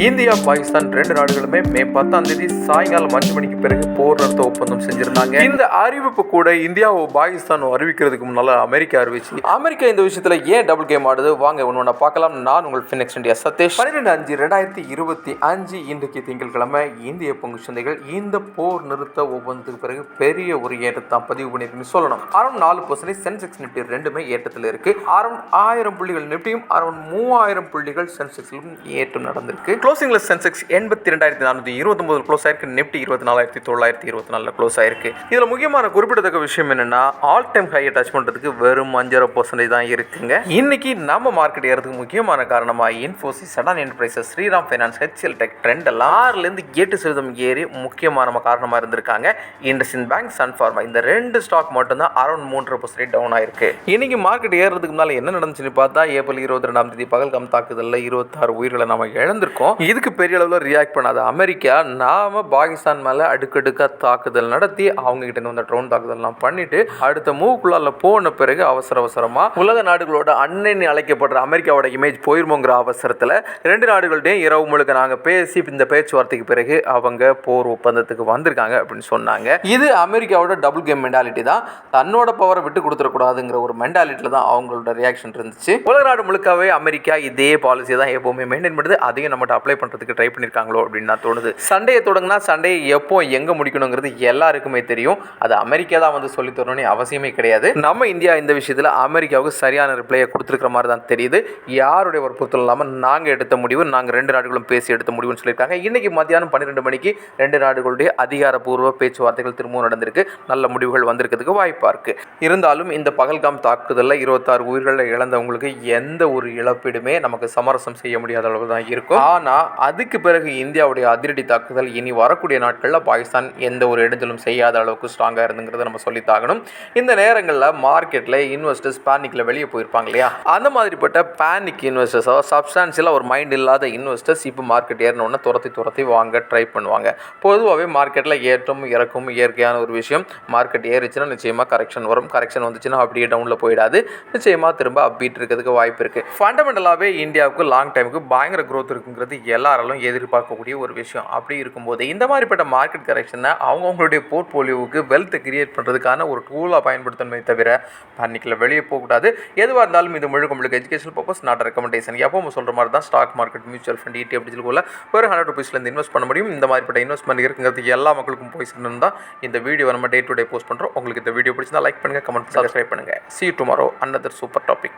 India Pakistan ரெண்டு நாடுகளுமே மே 10ஆம் தேதி சாயங்காலம் 5 மணிக்கு பிறகு போர் நிறுத்த ஒப்பந்தம் செஞ்சிருந்தாங்க. இந்த அறிவிப்பு கூட இந்தியாவை பாகிஸ்தான் அறிவிக்கிறதுக்கு முன்னால அமெரிக்கா அறிவிச்சு. அமெரிக்கா இந்த விஷயத்துல ஏன் டபுள் கேம் ஆடுது வாங்க ஒன்னு பார்க்கலாம். நான் உங்கள் ஃபினிக்ஸ் இந்தியா சதீஷ். 12/5/2025 இன்றைக்கு திங்கட்கிழமை இந்திய பங்கு சந்தைகள் இந்த போர் நிறுத்த ஒப்பந்தத்துக்கு பிறகு பெரிய ஒரு ஏற்றத்தான் பதிவு பண்ணிருக்குன்னு சொல்லணும். அரௌண்ட் 4% சென்செக்ஸ் நிப்டி ரெண்டுமே ஏற்றத்தில் இருக்கு. அரௌண்ட் 1000 புள்ளிகள் நிப்டியும் அரௌண்ட் 3000 புள்ளிகள் சென்செக்ஸிலும் ஏற்றம் நடந்திருக்கு. க்ளோசிங்ல சென்செக்ஸ் 82,429 க்ளோஸ் ஆயிருக்கு. நிப்டி 24,924 க்ளோஸ் ஆயிருக்கு. இதுல முக்கியமான குறிப்பிடத்தக்க விஷயம் என்னன்னா ஆல் டைம் ஹை டச் பண்றதுக்கு வெறும் 5% தான் இருக்குங்க. இன்னைக்கு நம்ம மார்க்கெட் ஏறதுக்கு முக்கியமான காரணமா Infosys, Adani enterprises, Shriram finance, HCL tech Trent எல்லாம் 6-8% ஏறி முக்கியமான காரணமா இருந்திருக்காங்க. இண்டஸ்இண்ட் பேங்க், சன் ஃபார்மா இந்த ரெண்டு ஸ்டாக் மட்டும் தான் அரௌண்ட் 3% டவுன் ஆயிருக்கு. இன்னைக்கு மார்க்கெட் ஏறதுக்கு முன்னால என்ன நடந்துச்சுன்னு பார்த்தா ஏப்ரல் 22ஆம் தேதி பகல்காம் தாக்குதல்ல 26 உயிர்களை நாம இழந்திருக்கோம். இதுக்கு பெரிய அளவில் ரியாக்ட் பண்ணாத அமெரிக்கா நாம பாகிஸ்தான் மேல அடுக்கடுக்கா தாக்குதல் நடத்தி அவங்க கிட்ட இருந்து ட்ரோன் தாக்குதல்லாம் பண்ணிட்டு அடுத்த மூவ்க்குள்ள போன பிறகு அவசரமா உலக நாடுகளோட அண்ணன் அழைக்கப்படுற அமெரிக்காவோட இமேஜ் போயிருமோங்கிற அவசரத்துல ரெண்டு நாடுகள்டையும் இரவு முழுக்க நாங்க பேசி இந்த பேச்சுவார்த்தைக்கு பிறகு அவங்க போர் ஒப்பந்தத்துக்கு வந்திருக்காங்க அப்படின்னு சொன்னாங்க. இது அமெரிக்காவோட டபுள் கேம் மென்டாலிட்டி தான். தன்னோட பவரை விட்டு கொடுத்துடக்கூடாதுங்கிற ஒரு மென்டாலிட்டியில தான் அவங்களோட ரியாக்ஷன் இருந்துச்சு. உலக நாடு முழுக்கவே அமெரிக்கா இதே பாலிசி தான் எப்பவுமே மெயின்டைன் பண்ணுது. அதையும் நம்மகிட்ட அப்ளை பண்ணுறதுக்கு ட்ரை பண்ணியிருக்காங்களோ அப்படின்னு தான் தோணுது. சண்டையை தொடங்கினா சண்டையை எப்போ எங்கே முடிக்கணுங்கிறது எல்லாருக்குமே தெரியும். அது அமெரிக்கா தான் வந்து சொல்லி தரணும்னு அவசியமே கிடையாது. நம்ம இந்தியா இந்த விஷயத்தில் அமெரிக்காவுக்கு சரியான ரிப்ளையை கொடுத்துருக்கிற மாதிரி தான் தெரியுது. யாருடைய வற்புறுத்தல் இல்லாமல் நாங்கள் எடுத்த முடிவு, நாங்கள் ரெண்டு நாடுகளும் பேசி எடுத்த முடிவுன்னு சொல்லியிருக்காங்க. இன்னைக்கு மத்தியானம் 12 மணிக்கு ரெண்டு நாடுகளுடைய அதிகாரப்பூர்வ பேச்சுவார்த்தைகள் திரும்பவும் நடந்திருக்கு. நல்ல முடிவுகள் வந்திருக்கிறதுக்கு வாய்ப்பாக இருக்கு. இருந்தாலும் இந்த பகல்காம் தாக்குதலில் 26 உயிர்களை இழந்தவங்களுக்கு எந்த ஒரு இழப்பீடுமே நமக்கு சமரசம் செய்ய முடியாத அளவு தான் இருக்கும். ஆனால் அதுக்கு பிறகு இந்தியாவுடைய அதிரடி தாக்குதல் இனி வரக்கூடிய நாட்களில் பாகிஸ்தான் எந்த ஒரு இடத்திலும் செய்யாத அளவுக்கு ஸ்ட்ராங்காக இருந்துங்கிறத நம்ம சொல்லித்தாகணும். இந்த நேரங்களில் மார்க்கெட்டில் இன்வெஸ்டர்ஸ் பேனிக்கில் வெளியே போயிருப்பாங்க இல்லையா, அந்த மாதிரிப்பட்ட பேனிக் இன்வெஸ்டர்ஸ், சப்ஸ்டான்ஷியலாக ஒரு மைண்ட் இல்லாத இன்வெஸ்டர்ஸ் இப்போ மார்க்கெட் ஏறினோன்னா துரத்தி வாங்க ட்ரை பண்ணுவாங்க. பொதுவாகவே மார்க்கெட்டில் ஏற்றம் இறக்கும் இயற்கையான ஒரு விஷயம். மார்க்கெட் ஏறிச்சுன்னா நிச்சயமாக கரெக்ஷன் வரும். கரெக்ஷன் வந்துச்சுன்னா அப்படியே டவுனில் போயிடாது. நிச்சயமாக திரும்ப அப்பீட் இருக்கிறதுக்கு வாய்ப்பு இருக்குது. ஃபண்டமெண்டலாகவே இந்தியாவுக்கு லாங் டைமுக்கு பயங்கர growth இருக்குங்கிறது எல்லாராலும் எதிர்பார்க்கக்கூடிய ஒரு விஷயம். அப்படி இருக்கும்போது இந்த மாதிரிப்பட்ட மார்க்கெட் கரெக்ஷனை அவங்களுடைய போர்ட்ஃபோலியோவுக்கு வெல்த் கிரியேட் பண்ணுறதுக்கான ஒரு டூலாக பயன்படுத்தணுமே தவிர பேனிக்கில் வெளியே போகக்கூடாது. எதுவாக இருந்தாலும் இது முழுக்க எஜுகேஷனல் பர்பஸ், நாட் ரெக்கமெண்டேஷன். எப்போ சொல்கிற மாதிரி தான் stock market, mutual fund, ETF digital ஒரு 100 ரூபீஸ்லேருந்து இன்வெஸ்ட் பண்ண முடியும். இந்த மாதிரிப்பட்ட இன்வெஸ்ட்மெண்ட் இருக்குங்கிறது எல்லா மக்களுக்கும் போய் சேர்ந்து தான் இந்த வீடியோ நம்ம டே டு டே போஸ்ட் பண்ணுறோம். உங்களுக்கு இந்த வீடியோ பிடிச்சிருந்தா லைக் பண்ணுங்கள், கமெண்ட் பண்ணுங்கள், சப்ஸ்கிரைப் பண்ணுங்கள். See you tomorrow, another super topic.